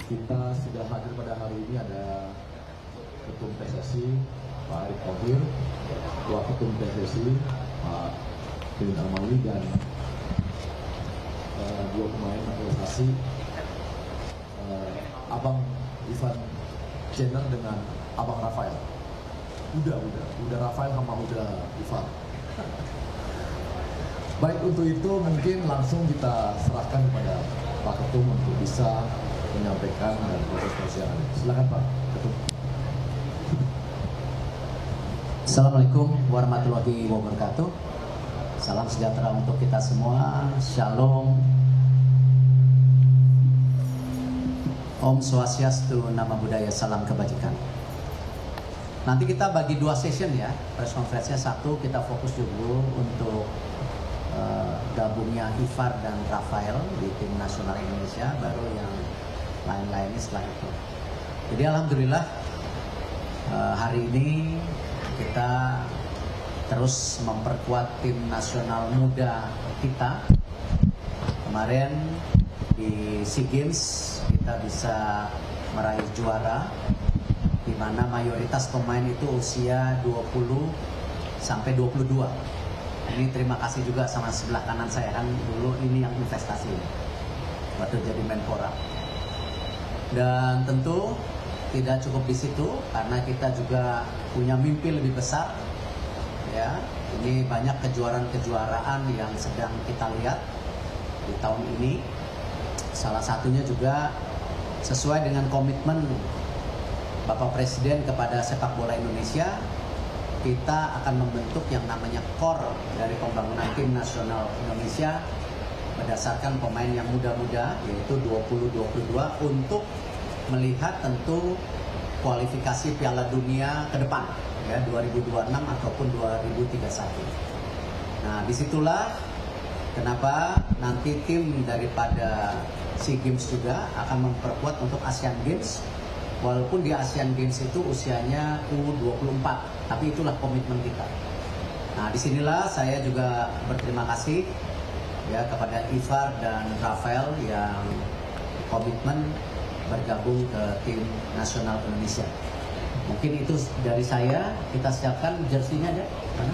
Kita sudah hadir pada hari ini ada Ketum PSSI Pak Erick Thohir, Ketua Ketum PSSI Pak Deden Amali, dan dua pemain naturalisasi Abang Ivan Jenner dengan Abang Rafael. Udah Rafael sama udah Ivan. Baik, untuk itu mungkin langsung kita serahkan kepada Pak Ketum untuk bisa menyampaikan dan proses yang ada. Silakan Pak Ketum. Assalamualaikum warahmatullahi wabarakatuh. Salam sejahtera untuk kita semua. Shalom. Om Swastiastu, Nama Budaya, Salam Kebajikan. Nanti kita bagi dua session ya. Press conference-nya satu, kita fokus dulu untuk gabungnya Ivar dan Rafael di tim nasional Indonesia, baru yang lain-lainnya setelah itu. Jadi alhamdulillah hari ini kita terus memperkuat tim nasional muda kita. Kemarin di SEA Games kita bisa meraih juara, di mana mayoritas pemain itu usia 20 sampai 22. Ini terima kasih juga sama sebelah kanan saya, kan dulu ini yang investasi waktu jadi Menpora. Dan tentu tidak cukup di situ, karena kita juga punya mimpi lebih besar. Ya, ini banyak kejuaraan-kejuaraan yang sedang kita lihat di tahun ini. Salah satunya juga sesuai dengan komitmen Bapak Presiden kepada sepak bola Indonesia, kita akan membentuk yang namanya core dari pembangunan tim nasional Indonesia berdasarkan pemain yang muda-muda, yaitu 20-22, untuk melihat tentu kualifikasi Piala Dunia ke depan, ya 2026 ataupun 2031. Nah, disitulah kenapa nanti tim daripada SEA Games juga akan memperkuat untuk Asian Games. Walaupun di Asian Games itu usianya U24, tapi itulah komitmen kita. Nah, disinilah saya juga berterima kasih ya kepada Ivar dan Rafael yang komitmen bergabung ke tim nasional Indonesia. Mungkin itu dari saya. Kita siapkan jersinya aja. Mana?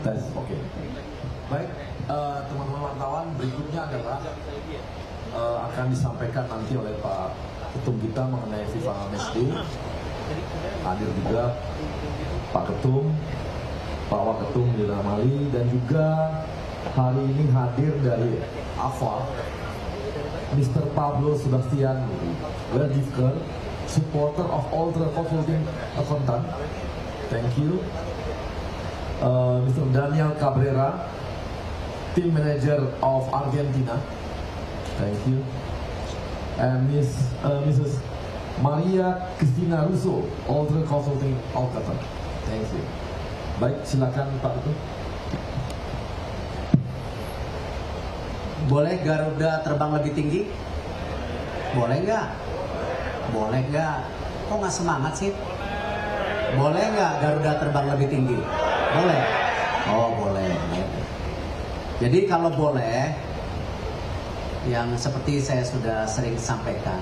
Tes, oke. Baik, teman-teman wartawan, berikutnya adalah akan disampaikan nanti oleh Pak Ketum kita mengenai FIFA Matchday. Hadir juga Pak Ketum, Pak Waketum Lila Mali, dan juga hari ini hadir dari AFA Mr. Pablo Sebastian Werdifker, supporter of Ultra Consulting Accountant. Thank you. Mr. Daniel Cabrera, team manager of Argentina. Thank you. And Mrs. Maria Cristina Russo, Ultra Consulting Accountant. Thank you. Baik, silakan Pak Ketum. Boleh Garuda terbang lebih tinggi? Boleh nggak? Boleh nggak? Kok nggak semangat sih? Boleh nggak Garuda terbang lebih tinggi? Boleh? Oh boleh. Jadi kalau boleh, yang seperti saya sudah sering sampaikan,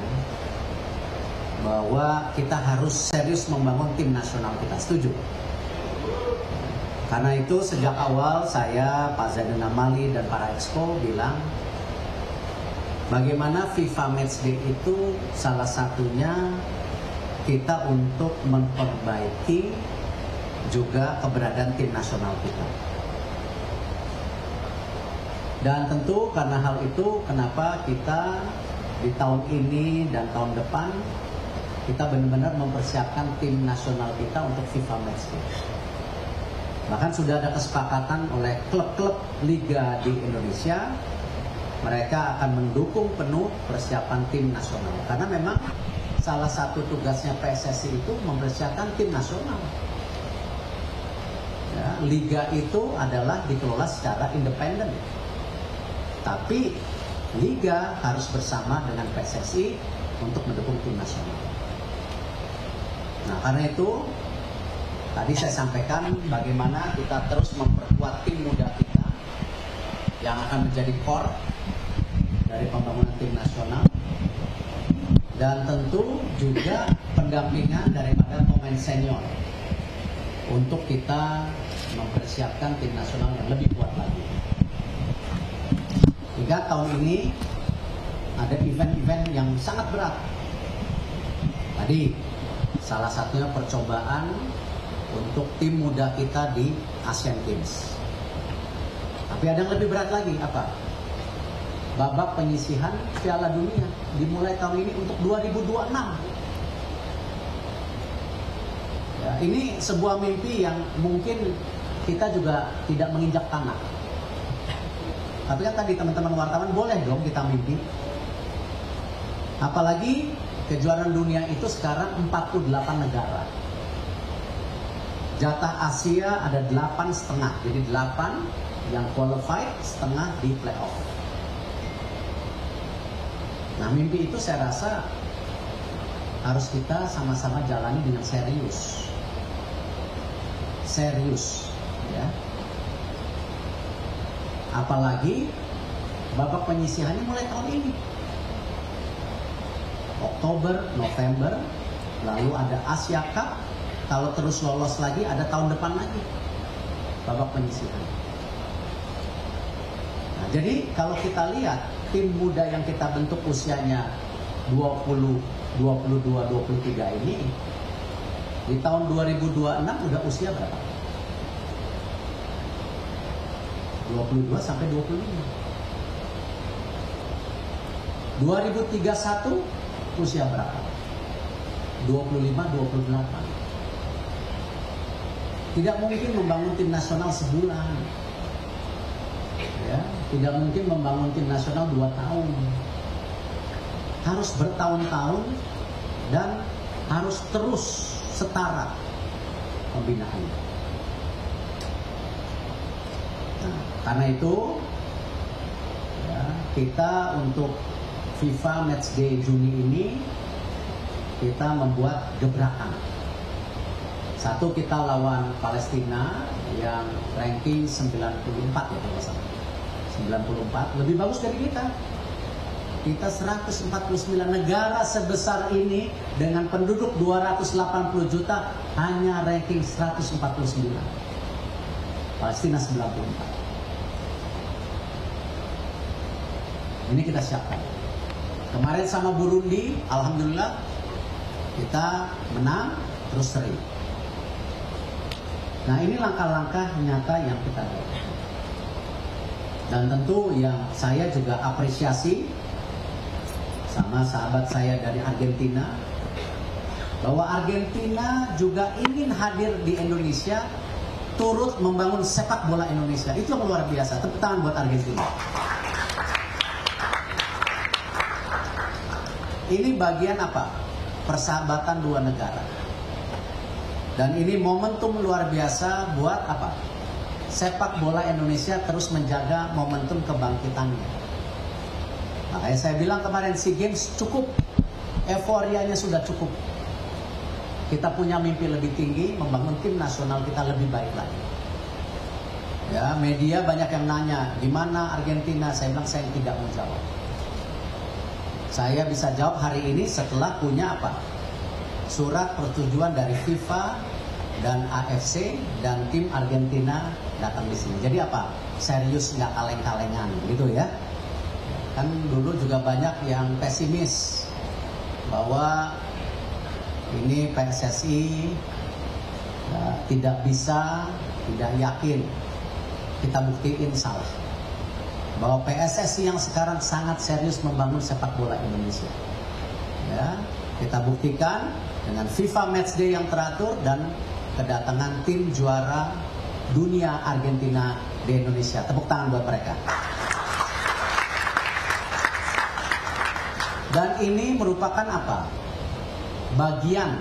bahwa kita harus serius membangun tim nasional kita. Setuju? Karena itu sejak awal saya, Pak Zainuddin Amali dan para exco bilang bagaimana FIFA Matchday itu salah satunya kita untuk memperbaiki juga keberadaan tim nasional kita. Dan tentu karena hal itu kenapa kita di tahun ini dan tahun depan kita benar-benar mempersiapkan tim nasional kita untuk FIFA Matchday. Bahkan sudah ada kesepakatan oleh klub-klub liga di Indonesia, mereka akan mendukung penuh persiapan tim nasional. Karena memang salah satu tugasnya PSSI itu mempersiapkan tim nasional. Ya, liga itu adalah dikelola secara independen. Tapi liga harus bersama dengan PSSI untuk mendukung tim nasional. Nah, karena itu tadi saya sampaikan bagaimana kita terus memperkuat tim muda kita yang akan menjadi core dari pembangunan tim nasional, dan tentu juga pendampingan daripada pemain senior untuk kita mempersiapkan tim nasional yang lebih kuat lagi. Hingga tahun ini ada event-event yang sangat berat. Tadi salah satunya percobaan untuk tim muda kita di Asian Games. Tapi ada yang lebih berat lagi, apa? Babak penyisihan Piala Dunia dimulai tahun ini untuk 2026. Ya, ini sebuah mimpi yang mungkin kita juga tidak menginjak tanah. Tapi kan tadi teman-teman wartawan boleh dong kita mimpi. Apalagi kejuaraan dunia itu sekarang 48 negara. Jatah Asia ada 8,5, jadi 8 yang qualified, setengah di playoff. Nah, mimpi itu saya rasa harus kita sama-sama jalani dengan serius. Serius, ya. Apalagi babak penyisihannya mulai tahun ini. Oktober, November, lalu ada Asia Cup. Kalau terus lolos lagi, ada tahun depan lagi babak penyisihan. Nah, jadi kalau kita lihat tim muda yang kita bentuk usianya 20, 22, 23 ini, di tahun 2026 udah usia berapa? 22 sampai 25. 2031 usia berapa? 25, 28. Tidak mungkin membangun tim nasional sebulan, ya. Tidak mungkin membangun tim nasional 2 tahun. Harus bertahun-tahun dan harus terus setara pembinaannya. Nah, karena itu ya, kita untuk FIFA Matchday Juni ini kita membuat gebrakan. Satu, kita lawan Palestina yang ranking 94 ya kalau salah. 94, lebih bagus dari kita. Kita 149 negara sebesar ini dengan penduduk 280 juta hanya ranking 149. Palestina 94. Ini kita siapkan. Kemarin sama Burundi, alhamdulillah kita menang terus seri. Nah, ini langkah-langkah nyata yang kita lakukan. Dan tentu yang saya juga apresiasi sama sahabat saya dari Argentina, bahwa Argentina juga ingin hadir di Indonesia, turut membangun sepak bola Indonesia. Itu yang luar biasa. Tepuk tangan buat Argentina. Ini bagian apa? Persahabatan dua negara. Dan ini momentum luar biasa buat apa? Sepak bola Indonesia terus menjaga momentum kebangkitannya. Makanya saya bilang kemarin SEA Games cukup, euforianya sudah cukup. Kita punya mimpi lebih tinggi, membangun tim nasional kita lebih baik lagi. Ya, media banyak yang nanya, gimana Argentina? Saya bilang saya tidak mau jawab. Saya bisa jawab hari ini setelah punya apa? Surat persetujuan dari FIFA dan AFC dan tim Argentina datang di sini. Jadi apa? Serius, nggak kaleng-kalengan, gitu ya. Kan dulu juga banyak yang pesimis bahwa ini PSSI ya, tidak bisa, tidak yakin. Kita buktiin salah. Bahwa PSSI yang sekarang sangat serius membangun sepak bola Indonesia. Ya, kita buktikan dengan FIFA Matchday yang teratur dan kedatangan tim juara dunia Argentina di Indonesia. Tepuk tangan buat mereka. Dan ini merupakan apa? Bagian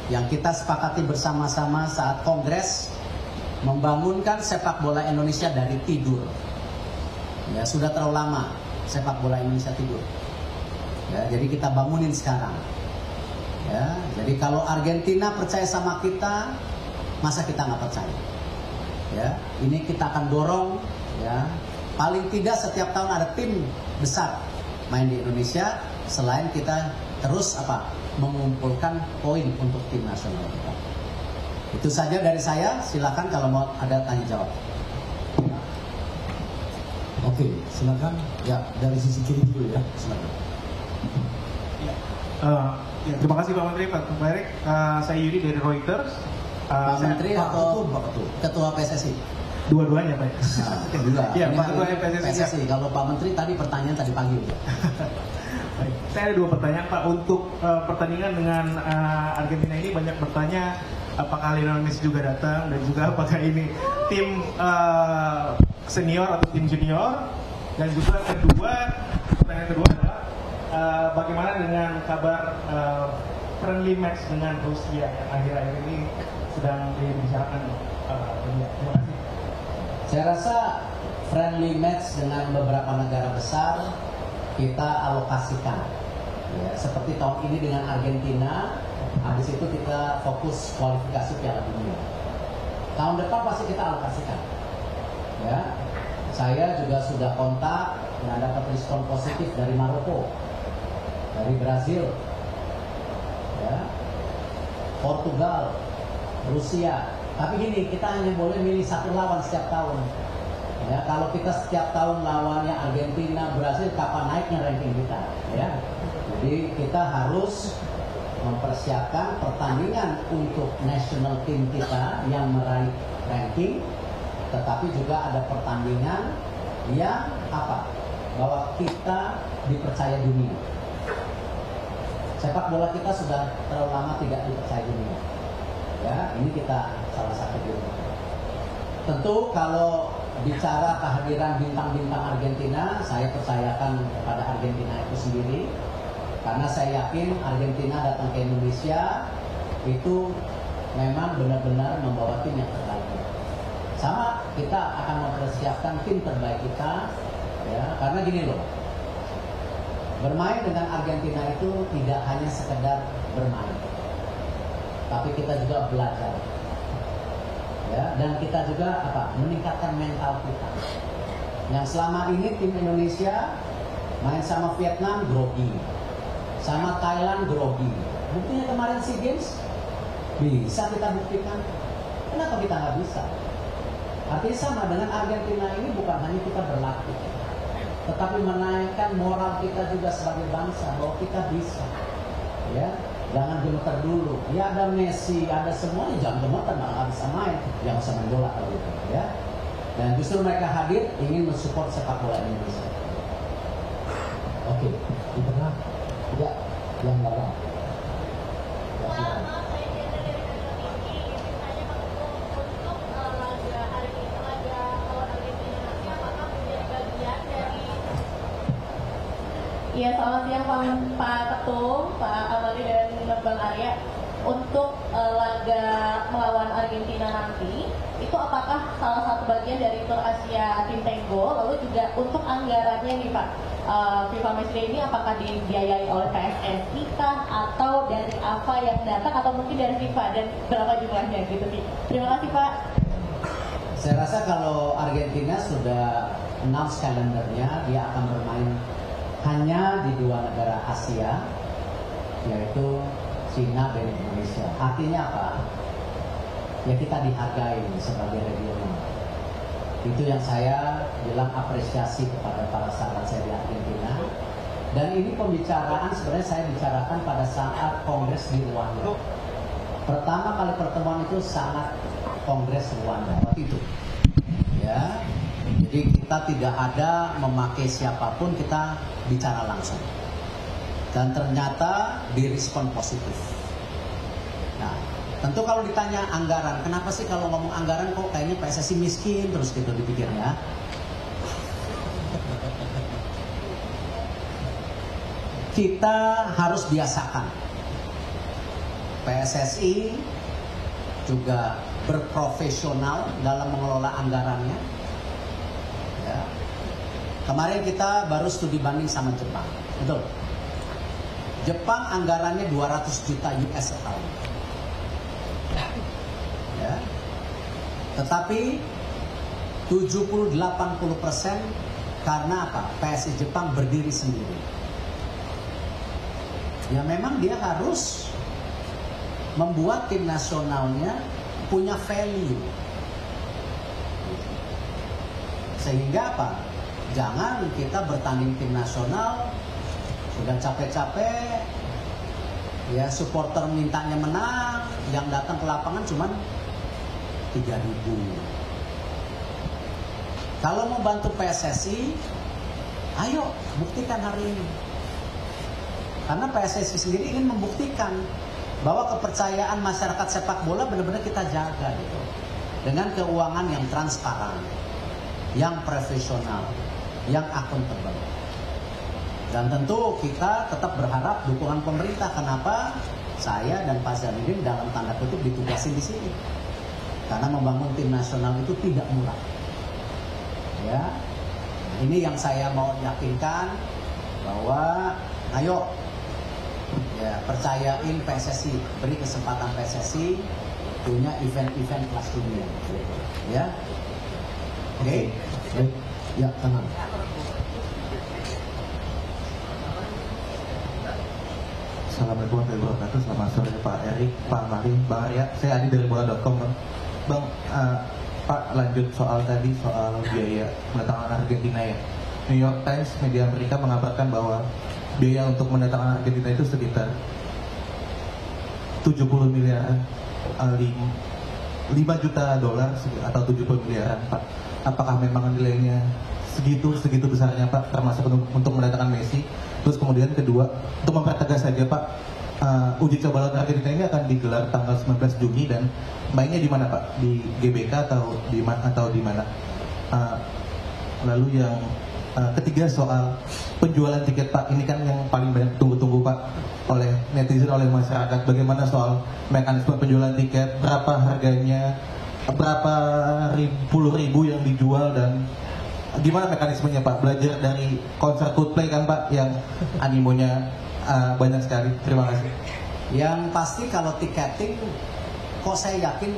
yang kita sepakati bersama-sama saat Kongres membangunkan sepak bola Indonesia dari tidur. Ya, sudah terlalu lama sepak bola Indonesia tidur. Ya, jadi kita bangunin sekarang. Ya, jadi kalau Argentina percaya sama kita, masa kita nggak percaya? Ya, ini kita akan dorong. Ya, paling tidak setiap tahun ada tim besar main di Indonesia. Selain kita terus apa? Mengumpulkan poin untuk tim nasional kita. Itu saja dari saya. Silakan kalau mau ada tanya jawab. Oke, silakan. Ya, dari sisi kiri dulu ya. Silakan. Ya, terima kasih Pak Menteri, Pak Erik. Saya Yudi dari Reuters. Pak Menteri atau Pak Ketua? Ketua PSSI? Dua-duanya Pak. Juga. Iya, Ini Pak Ketua PSSI. Kalau Pak Menteri tadi pertanyaan tadi pagi. Baik. Saya ada dua pertanyaan Pak. Untuk pertandingan dengan Argentina ini banyak bertanya apakah Lionel Messi juga datang dan juga apakah ini tim senior atau tim junior, dan juga pertanyaan kedua adalah bagaimana dengan kabar friendly match dengan Rusia yang akhir-akhir ini sedang dibicarakan dunia. Terima kasih. Saya rasa friendly match dengan beberapa negara besar kita alokasikan. Ya, seperti tahun ini dengan Argentina, habis itu kita fokus kualifikasi Piala Dunia. Tahun depan pasti kita alokasikan. Ya, saya juga sudah kontak dan dapat respon positif dari Maroko, dari Brazil, ya, Portugal, Rusia. Tapi gini, kita hanya boleh milih satu lawan setiap tahun. Ya, kalau kita setiap tahun lawannya Argentina, Brazil, kapan naiknya ranking kita? Ya, jadi kita harus mempersiapkan pertandingan untuk national team kita yang meraih ranking, tetapi juga ada pertandingan yang apa? Bahwa kita dipercaya dunia. Sepak bola kita sudah terlalu lama tidak dipercaya dunia. Ya, ini kita salah satu dunia. Tentu kalau bicara kehadiran bintang-bintang Argentina, saya percayakan kepada Argentina itu sendiri. Karena saya yakin Argentina datang ke Indonesia itu memang benar-benar membawa tim yang terbaik. Sama kita akan mempersiapkan tim terbaik kita, ya, karena gini loh, bermain dengan Argentina itu tidak hanya sekedar bermain, tapi kita juga belajar, ya, dan kita juga apa? Meningkatkan mental kita. Yang selama ini tim Indonesia main sama Vietnam grogi, sama Thailand grogi. Buktinya kemarin SEA Games bisa kita buktikan. Kenapa kita nggak bisa? Artinya sama dengan Argentina ini, bukan hanya kita berlatih, tetapi menaikkan moral kita juga sebagai bangsa bahwa kita bisa. Ya, jangan gemeter dulu. Ya ada Messi, ada semuanya, jangan gemeter, nggak bisa main, jangan usah main bola kalau gitu. Ya. Dan justru mereka hadir ingin mensupport sepak bola Indonesia. Oke, di tengah tidak yang dalam. Ya, silakan. Iya, selamat siang Pak Ketum, Pak Amali dan Bang Arya. Untuk laga melawan Argentina nanti, itu apakah salah satu bagian dari tur Asia Tim Tenggo? Lalu juga untuk anggarannya nih Pak, FIFA Matchday ini apakah dibiayai oleh PSSI kah? Atau dari apa yang datang? Atau mungkin dari FIFA? Dan berapa jumlahnya gitu sih? Terima kasih Pak. Saya rasa kalau Argentina sudah announce kalendernya, dia akan bermain hanya di 2 negara Asia, yaitu Cina dan Indonesia. Artinya apa? Ya kita dihargai sebagai regional. Itu yang saya bilang apresiasi kepada para sahabat saya di Argentina. Dan ini pembicaraan sebenarnya saya bicarakan pada saat kongres di Rwanda. Pertama kali pertemuan itu sangat kongres Rwanda waktu itu. Ya. Jadi kita tidak ada memakai siapapun, kita bicara langsung. Dan ternyata direspon positif. Nah, tentu kalau ditanya anggaran, kenapa sih kalau ngomong anggaran kok kayaknya PSSI miskin terus gitu dipikirnya. Kita harus biasakan PSSI juga berprofesional dalam mengelola anggarannya. Ya. Kemarin kita baru studi banding sama Jepang, betul. Jepang anggarannya 200 juta US tahun. Ya. Tetapi 70-80% karena apa? PSSI Jepang berdiri sendiri. Ya memang dia harus membuat tim nasionalnya punya value. Sehingga apa? Jangan kita bertanding tim nasional sudah capek-capek, ya supporter mintanya menang, yang datang ke lapangan cuma 3.000. Kalau mau bantu PSSI, ayo buktikan hari ini. Karena PSSI sendiri ingin membuktikan bahwa kepercayaan masyarakat sepak bola benar-benar kita jaga gitu. Dengan keuangan yang transparan, yang profesional, yang akuntabel. Dan tentu kita tetap berharap dukungan pemerintah. Kenapa? Saya dan Pak Zainuddin dalam tanda kutip ditugasin di sini. Karena membangun tim nasional itu tidak murah. Ya, ini yang saya mau yakinkan bahwa, ayo, ya percayain PSSI, beri kesempatan PSSI punya event-event kelas dunia. Ya, oke. Baik, ya kanan. Assalamualaikum warahmatullahi wabarakatuh. Selamat sore Pak Erik, Pak Mari, Bang Arya. Saya Adi dari bola.com, Bang. Bang, Pak lanjut soal tadi soal biaya mendatangkan Argentina ya. New York Times, media Amerika mengabarkan bahwa biaya untuk mendatangkan Argentina itu sekitar 70 miliaran, 5 juta dolar atau 70 miliaran, Pak. Apakah memang nilainya segitu besarnya Pak, termasuk untuk mendatangkan Messi? Terus kemudian kedua, untuk mempertegas saja Pak, uji coba lawan Argentina ini akan digelar tanggal 19 Juni dan mainnya di mana Pak? Di GBK atau di mana? Lalu yang ketiga soal penjualan tiket Pak, ini kan yang paling banyak tunggu-tunggu Pak oleh netizen, oleh masyarakat. Bagaimana soal mekanisme penjualan tiket, berapa harganya, berapa puluh ribu yang dijual, dan gimana mekanismenya Pak? Belajar dari konser Coldplay kan Pak, yang animonya banyak sekali. Terima kasih. Yang pasti kalau tiketing, kok saya yakin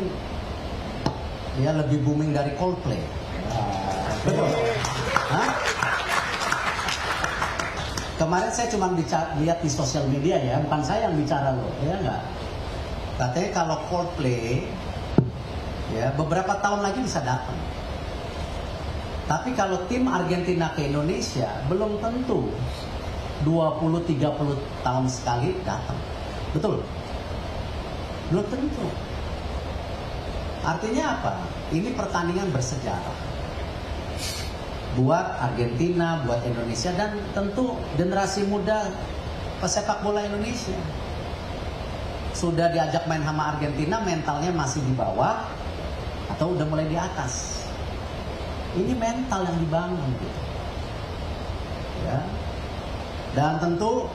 ya lebih booming dari Coldplay. Betul. Hah? Kemarin saya cuma lihat di sosial media ya, bukan saya yang bicara loh, ya enggak. Katanya kalau Coldplay ya beberapa tahun lagi bisa datang. Tapi kalau tim Argentina ke Indonesia belum tentu 20-30 tahun sekali datang. Betul? Belum tentu. Artinya apa? Ini pertandingan bersejarah buat Argentina, buat Indonesia, dan tentu generasi muda pesepak bola Indonesia. Sudah diajak main sama Argentina, mentalnya masih di bawah atau udah mulai di atas. Ini mental yang dibangun gitu. Ya. Dan tentu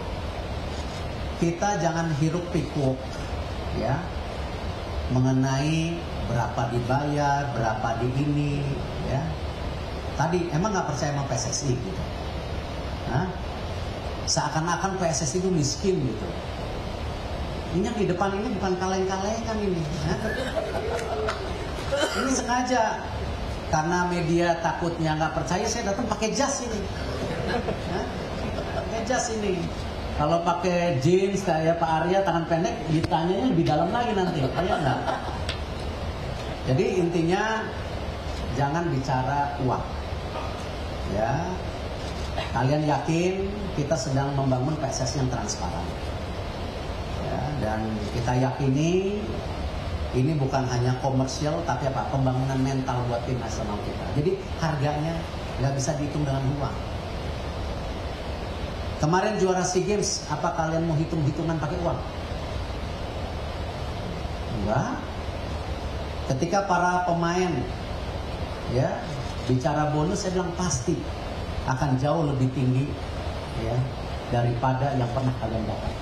kita jangan hiruk pikuk ya mengenai berapa dibayar, berapa di ini ya. Tadi emang nggak percaya sama PSSI gitu. Hah? Seakan-akan PSSI itu miskin gitu. Ini yang di depan ini bukan kaleng-kalengan ini. Hah? Ini sengaja karena media takutnya nggak percaya, saya datang pakai jas ini. Hah? Pakai jas ini. Kalau pakai jeans kayak Pak Arya tangan pendek, ditanyanya lebih dalam lagi nanti. Iya nggak? Jadi intinya jangan bicara uang. Ya, kalian yakin kita sedang membangun PSSI yang transparan. Ya, dan kita yakini ini bukan hanya komersial tapi apa? Pembangunan mental buat tim nasional kita. Jadi harganya nggak bisa dihitung dengan uang. Kemarin juara SEA Games, apa kalian mau hitung-hitungan pakai uang? Enggak. Ketika para pemain ya bicara bonus, saya bilang pasti akan jauh lebih tinggi ya daripada yang pernah kalian dapat.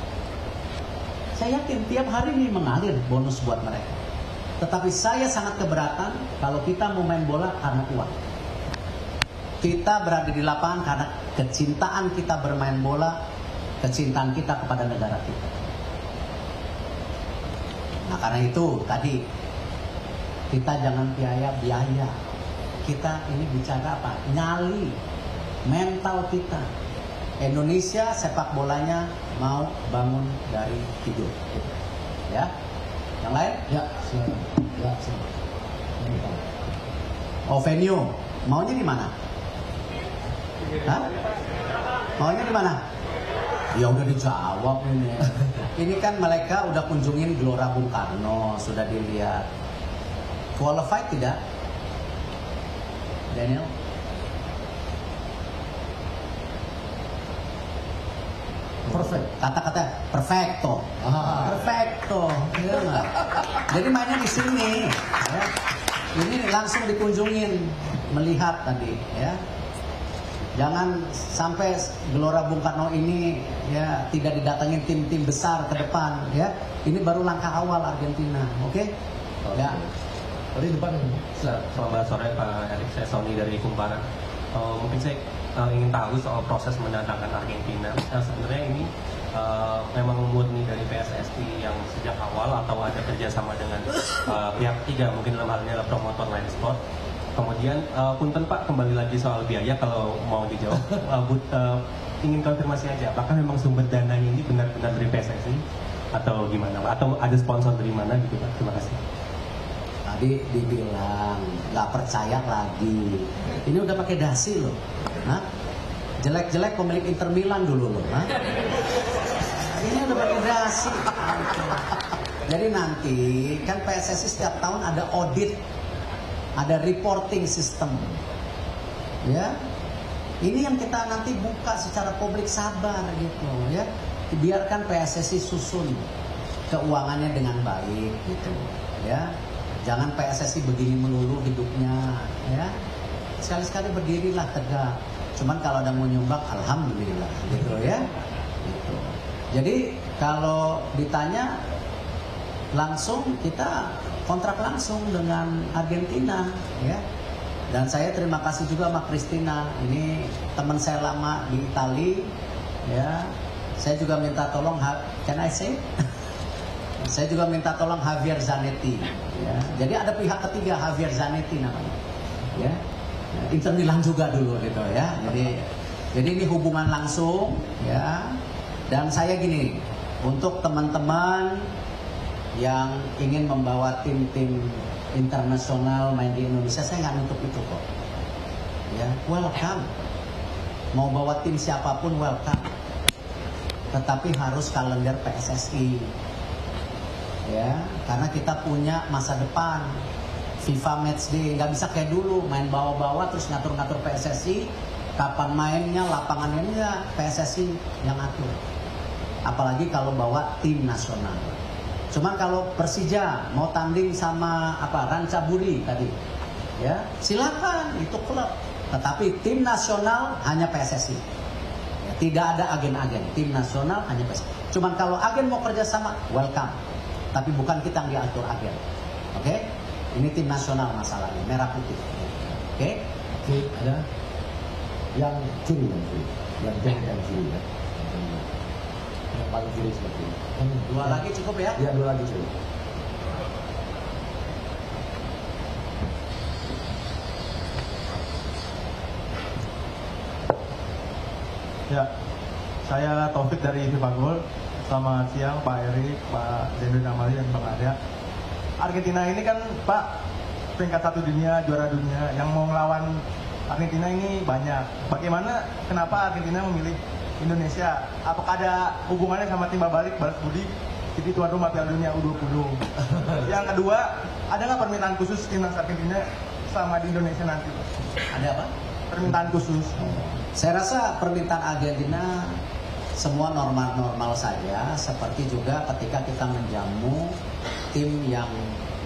Saya yakin tiap hari ini mengalir bonus buat mereka. Tetapi saya sangat keberatan kalau kita mau main bola karena uang. Kita berada di lapangan karena kecintaan kita bermain bola, kecintaan kita kepada negara kita. Nah karena itu tadi kita jangan biaya. Kita ini bicara apa? Nyali mental kita. Indonesia sepak bolanya mau bangun dari tidur. Gitu. Ya. Yang lain? Ya, silakan. Ya, silakan. Oh, venue. Maunya di mana? Hah? Maunya di mana? Ya udah dijawab ini. Ini kan mereka udah kunjungin Gelora Bung Karno, sudah dilihat. Qualified tidak? Daniel? Perfect. Kata-kata perfecto. Perfecto. Ya, enggak? Jadi mainnya di sini. Ya. Ini langsung dikunjungin, melihat tadi. Ya. Jangan sampai Gelora Bung Karno ini ya tidak didatengin tim-tim besar ke depan. Ya. Ini baru langkah awal Argentina. Oke? Ya. Tadi depan ini. Selamat sore Pak Erik, saya Sony dari Kumparan. Mungkin saya ingin tahu soal proses mendatangkan Argentina. Sebenarnya ini memang murni dari PSSI yang sejak awal atau ada kerjasama dengan pihak ketiga, mungkin dalam hal ini adalah promotor Line Sport. Kemudian punten Pak, kembali lagi soal biaya kalau mau dijawab. Ingin konfirmasi aja, apakah memang sumber dananya ini benar-benar dari PSSI atau gimana Pak? Atau ada sponsor dari mana gitu Pak? Terima kasih. Tadi dibilang nggak percaya lagi. Ini udah pakai dasi loh. Hah? Jelek-jelek pemilik Inter Milan dulu loh. Hah? Ini udah pakai dasi. Jadi nanti kan PSSI setiap tahun ada audit, ada reporting system. Ya. Ini yang kita nanti buka secara publik, sabar gitu ya. Biarkan PSSI susun keuangannya dengan baik gitu ya. Jangan PSSI begini melulu hidupnya, ya. Sekali-sekali berdirilah tegak. Cuman kalau ada mau nyumbang, alhamdulillah, gitu ya. Gitu. Jadi kalau ditanya langsung, kita kontrak langsung dengan Argentina, ya. Dan saya terima kasih juga sama Christina. Ini teman saya lama di Itali, ya. Saya juga minta tolong, can I say? Saya juga minta tolong Javier Zanetti. Ya. Jadi ada pihak ketiga, Javier Zanetti namanya. Ya. Inter Milan juga dulu gitu ya. Jadi ini hubungan langsung ya. Dan saya gini, untuk teman-teman yang ingin membawa tim-tim internasional main di Indonesia, saya nggak nutup itu kok. ya welcome. Mau bawa tim siapapun welcome. Tetapi harus kalender PSSI. Ya, karena kita punya masa depan. FIFA Matchday nggak bisa kayak dulu main bawa-bawa terus ngatur-ngatur PSSI, kapan mainnya, lapangannya PSSI yang atur. Apalagi kalau bawa tim nasional. Cuman kalau Persija mau tanding sama Rancaburi tadi, ya silakan, itu klub. Tetapi tim nasional hanya PSSI. Ya, tidak ada agen-agen. Tim nasional hanya PSSI. Cuman kalau agen mau kerjasama, welcome. Tapi bukan kita yang diatur agen. Oke? Ini tim nasional masalahnya, merah putih. Oke? Oke, ada yang curi, yang curi ya. Yang paling curi seperti ini. Dua lagi cukup ya? Ya, dua lagi curi. Ya, saya Taufik dari FIFA Gold. Selamat siang Pak Erik, Pak Zainuddin Amali dan Bang Arya. Argentina ini kan Pak peringkat 1 dunia, juara dunia. Yang mau ngelawan Argentina ini banyak. Bagaimana, kenapa Argentina memilih Indonesia? Apakah ada hubungannya sama timba balas budi jadi tuan rumah Piala Dunia U20? Yang kedua, ada nggak permintaan khusus timnas Argentina selama di Indonesia nanti? Ada apa? Permintaan khusus. Saya rasa permintaan Argentina semua normal-normal saja, seperti juga ketika kita menjamu tim yang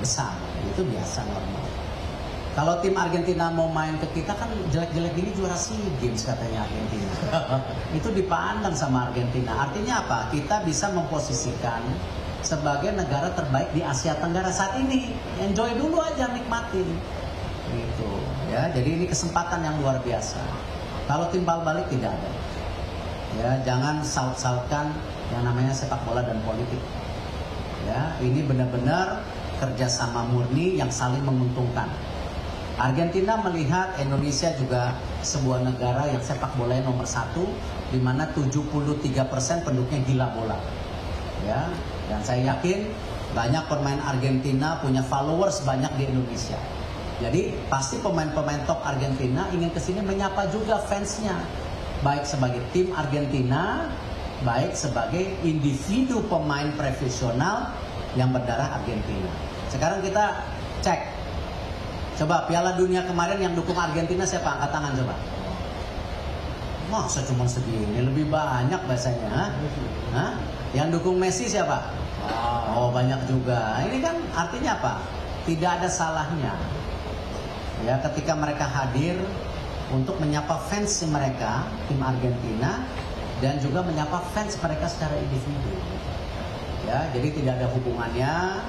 besar, itu biasa normal. Kalau tim Argentina mau main ke kita kan jelek-jelek gini juara SEA Games katanya Argentina. Itu dipandang sama Argentina. Artinya apa? Kita bisa memposisikan sebagai negara terbaik di Asia Tenggara saat ini. Enjoy dulu aja, nikmatin. Gitu. Ya, jadi ini kesempatan yang luar biasa. Kalau timbal balik tidak ada. Ya, jangan saut-sautkan yang namanya sepak bola dan politik. Ya, ini benar-benar kerjasama murni yang saling menguntungkan. Argentina melihat Indonesia juga sebuah negara yang sepak bolanya nomor 1, di mana 73% penduduknya gila bola. Ya, dan saya yakin banyak pemain Argentina punya followers banyak di Indonesia. Jadi pasti pemain-pemain top Argentina ingin kesini menyapa juga fansnya. Baik sebagai tim Argentina, baik sebagai individu pemain profesional yang berdarah Argentina. Sekarang kita cek. Coba Piala Dunia kemarin yang dukung Argentina siapa? Angkat tangan coba. Masa cuma segini? Lebih banyak bahasanya. Hah? Yang dukung Messi siapa? Oh, banyak juga. Ini kan artinya apa? Tidak ada salahnya. Ya, ketika mereka hadir untuk menyapa fans mereka, tim Argentina, dan juga menyapa fans mereka secara individu. Ya, jadi tidak ada hubungannya,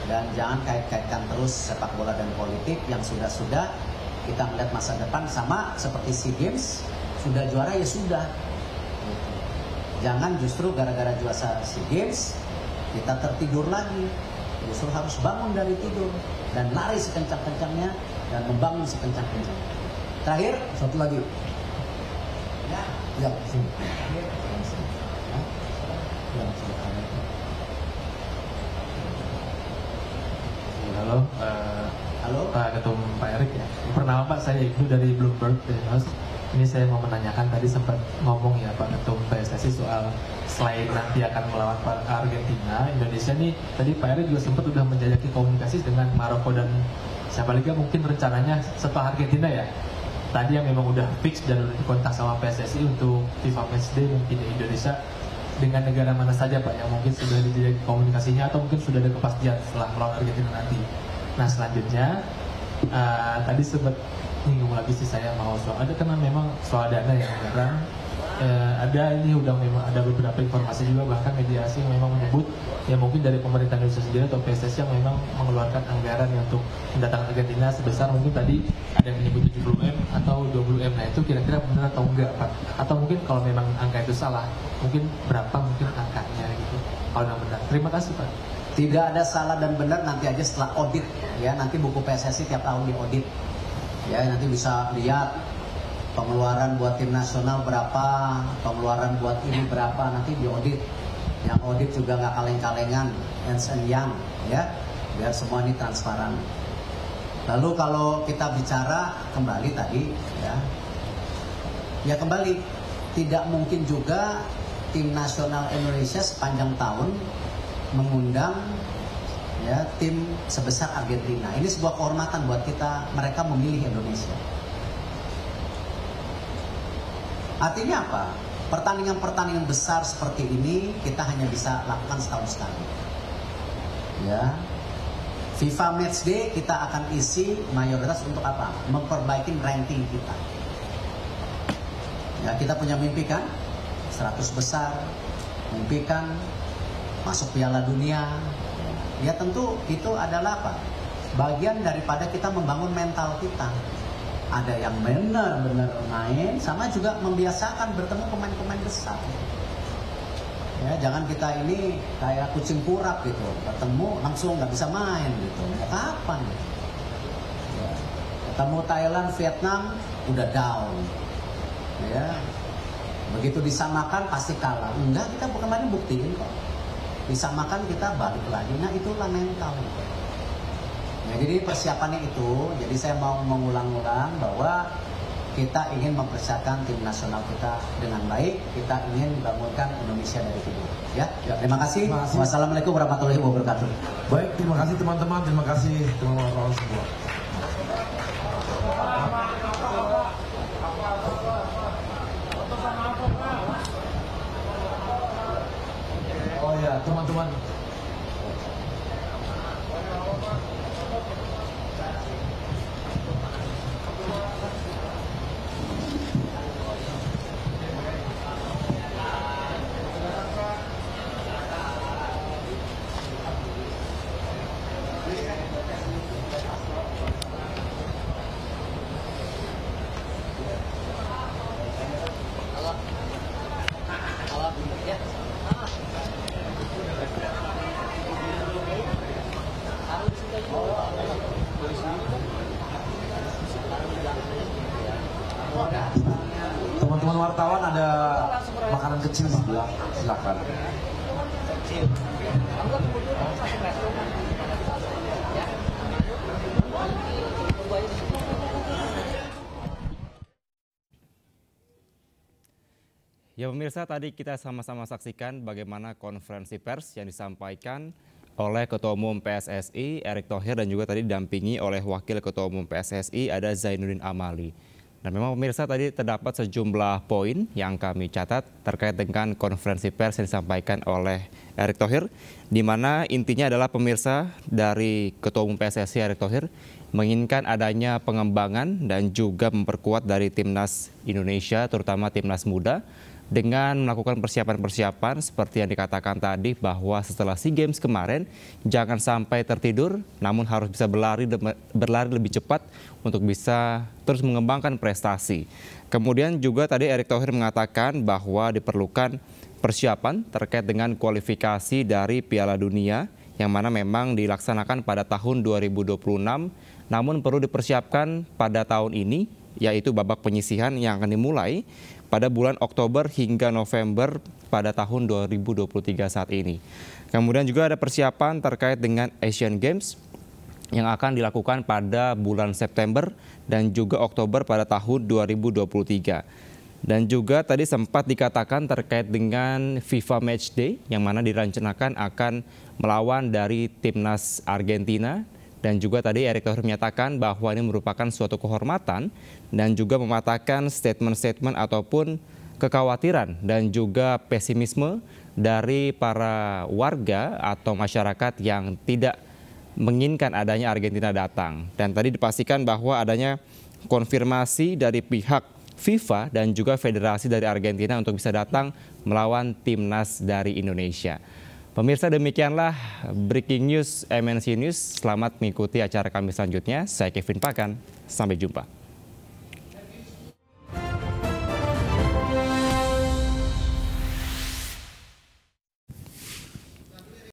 dan jangan kait-kaitkan terus sepak bola dan politik yang sudah-sudah. Kita melihat masa depan sama seperti SEA Games, sudah juara ya sudah. Jangan justru gara-gara juara SEA Games kita tertidur lagi. Justru harus bangun dari tidur dan lari sekencang-kencangnya dan membangun sekencang-kencangnya. Terakhir, Satu lagi. ya, Ya, sini. Ya, silakan. Halo, halo. Pak Ketum Pak Erik ya. Pertama Pak, saya Ibnu dari Bloomberg News. Ini saya mau menanyakan, tadi sempat ngomong ya Pak Ketum PSSI soal selain nanti akan melawan Argentina, Indonesia nih tadi Pak Erik juga sempat udah menjajaki komunikasi dengan Maroko dan siapa lagi mungkin rencananya setelah Argentina ya. Tadi yang memang udah fix dan udah dikontak sama PSSI untuk FIFA Matchday mungkin di Indonesia dengan negara mana saja Pak yang mungkin sudah dijajaki komunikasinya atau mungkin sudah ada kepastian setelah melawan Argentina nanti. Nah selanjutnya tadi sempat nyinggung lagi sih saya mau soal ada karena memang soal dana yang sekarang ada ini udah memang ada beberapa informasi juga bahkan mediasi yang memang menyebut ya mungkin dari pemerintah Indonesia sendiri atau PSSI yang memang mengeluarkan anggaran yang untuk mendatangkan Argentina sebesar mungkin tadi ada yang menyebut 70M atau 20M. Nah itu kira-kira benar atau enggak Pak? Atau mungkin kalau memang angka itu salah mungkin berapa mungkin angkanya gitu kalau memang benar. Terima kasih Pak. Tidak ada salah dan benar, nanti aja setelah audit ya, nanti buku PSSI tiap tahun diaudit. Ya, nanti bisa lihat pengeluaran buat tim nasional berapa, pengeluaran buat ini berapa, nanti diaudit. Yang audit juga nggak kaleng-kalengan, Ernst & Young ya, biar semua ini transparan. Lalu kalau kita bicara kembali tadi ya kembali tidak mungkin juga tim nasional Indonesia sepanjang tahun mengundang ya tim sebesar Argentina. Ini sebuah kehormatan buat kita, mereka memilih Indonesia. Artinya apa? Pertandingan-pertandingan besar seperti ini kita hanya bisa lakukan setahun sekali. Ya. FIFA Matchday kita akan isi mayoritas untuk apa? Memperbaiki ranking kita. Ya, kita punya mimpi kan? 100 besar, mimpi kan masuk Piala Dunia. Ya tentu itu adalah apa? Bagian daripada kita membangun mental kita. Ada yang benar-benar main, sama juga membiasakan bertemu pemain-pemain besar. Ya, jangan kita ini kayak kucing kurap gitu, ketemu langsung nggak bisa main gitu. Ya, kapan? Ya, ketemu Thailand, Vietnam udah down. Ya, begitu disamakan pasti kalah. Enggak, kita bukan main buktiin kok. Disamakan kita balik lagi. Nah itulah mental. Ya, jadi persiapannya itu. Jadi saya mau mengulang-ulang bahwa kita ingin mempersiapkan tim nasional kita dengan baik. Kita ingin bangunkan Indonesia dari timur. Ya, terima kasih. Wassalamualaikum warahmatullahi wabarakatuh. Baik, terima kasih teman-teman. Terima kasih teman-teman semua. Oh ya, teman-teman. Teman-teman wartawan ada makanan kecil di sebelah, silakan. Ya pemirsa, tadi kita sama-sama saksikan bagaimana konferensi pers yang disampaikan oleh Ketua Umum PSSI Erick Thohir dan juga tadi didampingi oleh Wakil Ketua Umum PSSI ada Zainuddin Amali. Nah memang pemirsa tadi terdapat sejumlah poin yang kami catat terkait dengan konferensi pers yang disampaikan oleh Erick Thohir, di mana intinya adalah pemirsa dari Ketua Umum PSSI Erick Thohir menginginkan adanya pengembangan dan juga memperkuat dari timnas Indonesia, terutama timnas muda, dengan melakukan persiapan-persiapan seperti yang dikatakan tadi bahwa setelah SEA Games kemarin jangan sampai tertidur, namun harus bisa berlari lebih cepat untuk bisa terus mengembangkan prestasi. Kemudian juga tadi Erick Thohir mengatakan bahwa diperlukan persiapan terkait dengan kualifikasi dari Piala Dunia yang mana memang dilaksanakan pada tahun 2026, namun perlu dipersiapkan pada tahun ini, yaitu babak penyisihan yang akan dimulai pada bulan Oktober hingga November pada tahun 2023 saat ini. Kemudian juga ada persiapan terkait dengan Asian Games yang akan dilakukan pada bulan September dan juga Oktober pada tahun 2023. Dan juga tadi sempat dikatakan terkait dengan FIFA Matchday yang mana direncanakan akan melawan dari timnas Argentina. Dan juga tadi Erick Thohir menyatakan bahwa ini merupakan suatu kehormatan dan juga mematahkan statement-statement ataupun kekhawatiran dan juga pesimisme dari para warga atau masyarakat yang tidak menginginkan adanya Argentina datang. Dan tadi dipastikan bahwa adanya konfirmasi dari pihak FIFA dan juga federasi dari Argentina untuk bisa datang melawan timnas dari Indonesia. Pemirsa, demikianlah Breaking News MNC News. Selamat mengikuti acara kami selanjutnya. Saya Kevin Pakan. Sampai jumpa.